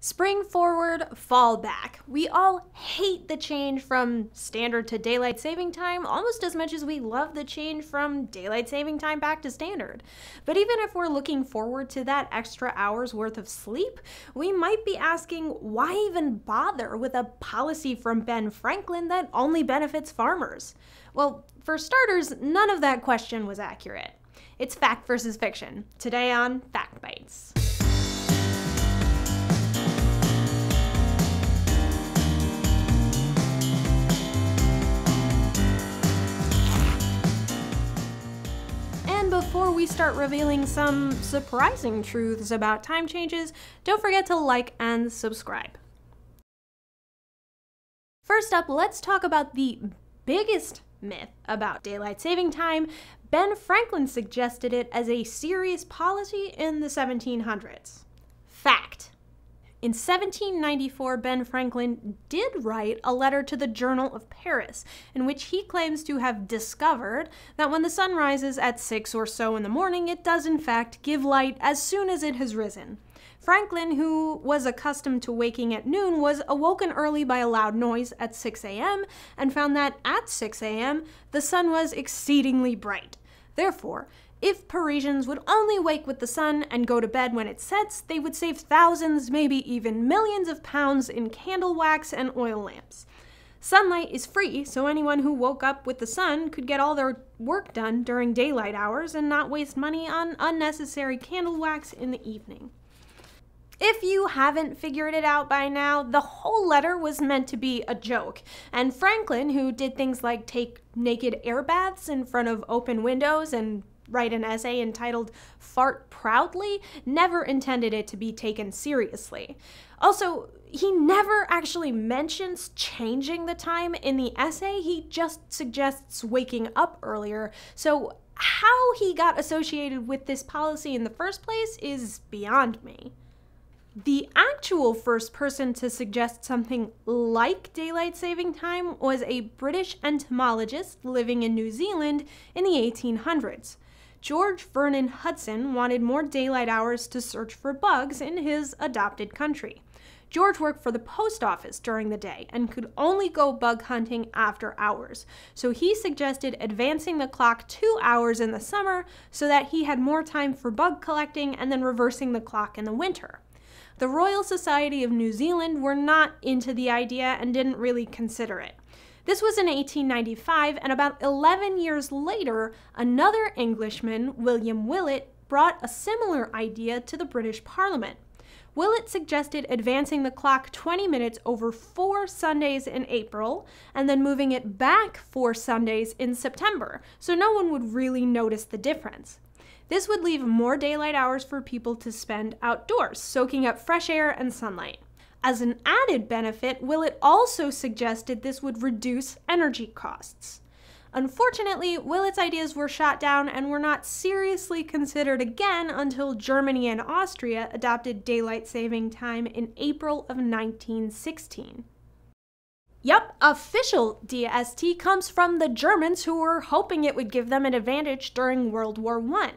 Spring forward, fall back. We all hate the change from standard to daylight saving time almost as much as we love the change from daylight saving time back to standard. But even if we're looking forward to that extra hour's worth of sleep, we might be asking, why even bother with a policy from Ben Franklin that only benefits farmers? Well, for starters, none of that question was accurate. It's fact versus fiction, today on Fact Bites. Before we start revealing some surprising truths about time changes, don't forget to like and subscribe. First up, let's talk about the biggest myth about daylight saving time. Ben Franklin suggested it as a serious policy in the 1700s. Fact. In 1794, Ben Franklin did write a letter to the Journal of Paris, in which he claims to have discovered that when the sun rises at 6 or so in the morning, it does in fact give light as soon as it has risen. Franklin, who was accustomed to waking at noon, was awoken early by a loud noise at 6 a.m. and found that at 6 a.m. the sun was exceedingly bright. Therefore, if Parisians would only wake with the sun and go to bed when it sets, they would save thousands, maybe even millions of pounds in candle wax and oil lamps. Sunlight is free, so anyone who woke up with the sun could get all their work done during daylight hours and not waste money on unnecessary candle wax in the evening. If you haven't figured it out by now, the whole letter was meant to be a joke, and Franklin, who did things like take naked air baths in front of open windows and write an essay entitled Fart Proudly, never intended it to be taken seriously. Also, he never actually mentions changing the time in the essay, he just suggests waking up earlier, so how he got associated with this policy in the first place is beyond me. The actual first person to suggest something like daylight saving time was a British entomologist living in New Zealand in the 1800s. George Vernon Hudson wanted more daylight hours to search for bugs in his adopted country. George worked for the post office during the day and could only go bug hunting after hours, so he suggested advancing the clock 2 hours in the summer so that he had more time for bug collecting and then reversing the clock in the winter. The Royal Society of New Zealand were not into the idea and didn't really consider it. This was in 1895, and about 11 years later, another Englishman, William Willett, brought a similar idea to the British Parliament. Willett suggested advancing the clock 20 minutes over 4 Sundays in April, and then moving it back 4 Sundays in September, so no one would really notice the difference. This would leave more daylight hours for people to spend outdoors, soaking up fresh air and sunlight. As an added benefit, Willett also suggested this would reduce energy costs. Unfortunately, Willett's ideas were shot down and were not seriously considered again until Germany and Austria adopted daylight saving time in April of 1916. Yup, official DST comes from the Germans, who were hoping it would give them an advantage during World War I.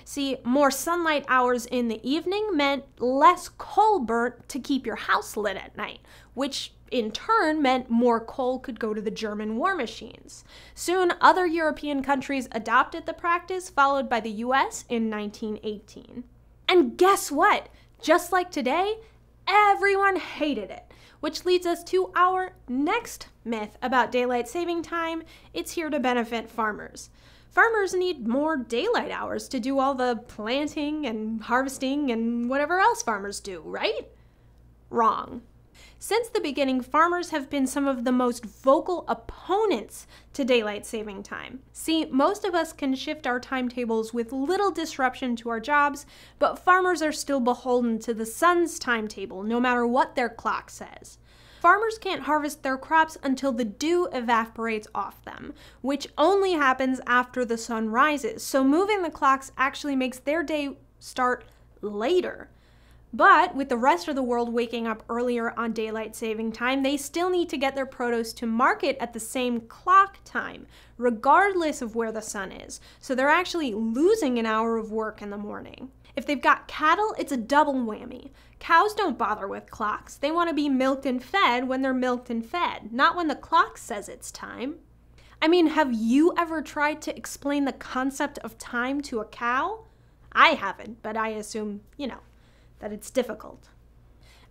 See, more sunlight hours in the evening meant less coal burnt to keep your house lit at night, which in turn meant more coal could go to the German war machines. Soon, other European countries adopted the practice, followed by the US in 1918. And guess what? Just like today, everyone hated it. Which leads us to our next myth about daylight saving time. It's here to benefit farmers. Farmers need more daylight hours to do all the planting and harvesting and whatever else farmers do, right? Wrong. Since the beginning, farmers have been some of the most vocal opponents to daylight saving time. See, most of us can shift our timetables with little disruption to our jobs, but farmers are still beholden to the sun's timetable, no matter what their clock says. Farmers can't harvest their crops until the dew evaporates off them, which only happens after the sun rises, so moving the clocks actually makes their day start later. But with the rest of the world waking up earlier on daylight saving time, they still need to get their produce to market at the same clock time, regardless of where the sun is. So they're actually losing an hour of work in the morning. If they've got cattle, it's a double whammy. Cows don't bother with clocks. They want to be milked and fed when they're milked and fed, not when the clock says it's time. I mean, have you ever tried to explain the concept of time to a cow? I haven't, but I assume, that it's difficult.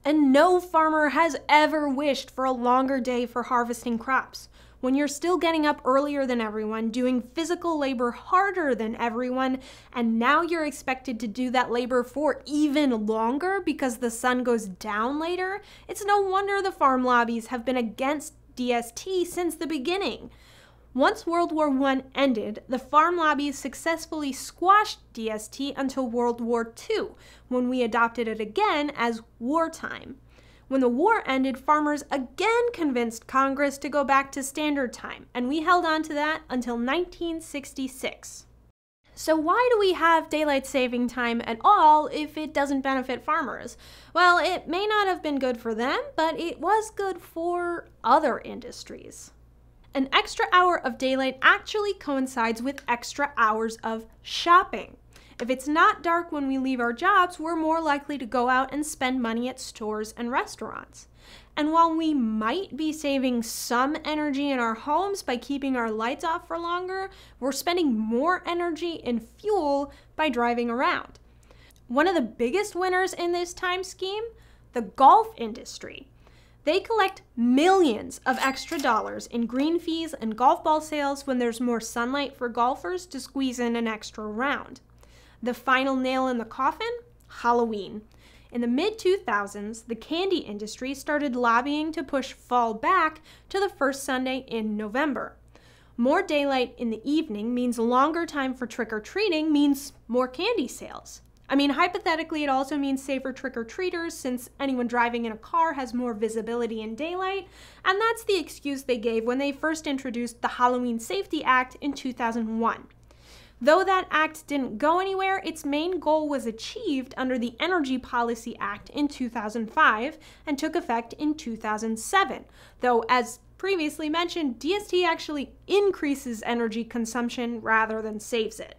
And no farmer has ever wished for a longer day for harvesting crops. When you're still getting up earlier than everyone, doing physical labor harder than everyone, and now you're expected to do that labor for even longer because the sun goes down later, it's no wonder the farm lobbies have been against DST since the beginning. Once World War I ended, the farm lobbies successfully squashed DST until World War II, when we adopted it again as wartime. When the war ended, farmers again convinced Congress to go back to standard time, and we held on to that until 1966. So why do we have daylight saving time at all if it doesn't benefit farmers? Well, it may not have been good for them, but it was good for other industries. An extra hour of daylight actually coincides with extra hours of shopping. If it's not dark when we leave our jobs, we're more likely to go out and spend money at stores and restaurants. And while we might be saving some energy in our homes by keeping our lights off for longer, we're spending more energy and fuel by driving around. One of the biggest winners in this time scheme, the golf industry. They collect millions of extra dollars in green fees and golf ball sales when there's more sunlight for golfers to squeeze in an extra round. The final nail in the coffin? Halloween. In the mid-2000s, the candy industry started lobbying to push fall back to the first Sunday in November. More daylight in the evening means longer time for trick-or-treating, means more candy sales. I mean, hypothetically, it also means safer trick-or-treaters since anyone driving in a car has more visibility in daylight, and that's the excuse they gave when they first introduced the Halloween Safety Act in 2001. Though that act didn't go anywhere, its main goal was achieved under the Energy Policy Act in 2005 and took effect in 2007. Though, as previously mentioned, DST actually increases energy consumption rather than saves it.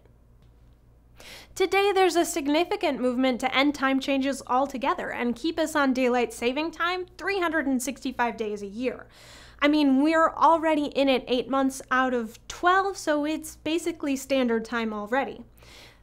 Today, there's a significant movement to end time changes altogether and keep us on daylight saving time 365 days a year. I mean, we're already in it 8 months out of 12, so it's basically standard time already.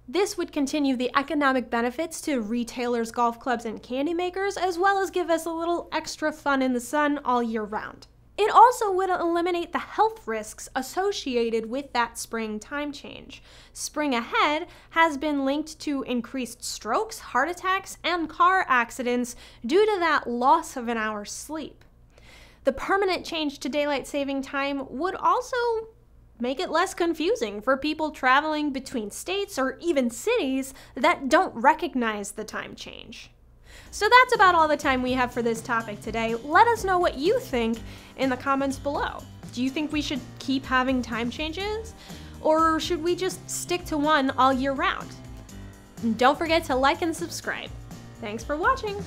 This would continue the economic benefits to retailers, golf clubs, and candy makers, as well as give us a little extra fun in the sun all year round. It also would eliminate the health risks associated with that spring time change. Spring ahead has been linked to increased strokes, heart attacks, and car accidents due to that loss of an hour's sleep. The permanent change to daylight saving time would also make it less confusing for people traveling between states or even cities that don't recognize the time change. So that's about all the time we have for this topic today. Let us know what you think in the comments below. Do you think we should keep having time changes? Or should we just stick to one all year round? And don't forget to like and subscribe. Thanks for watching!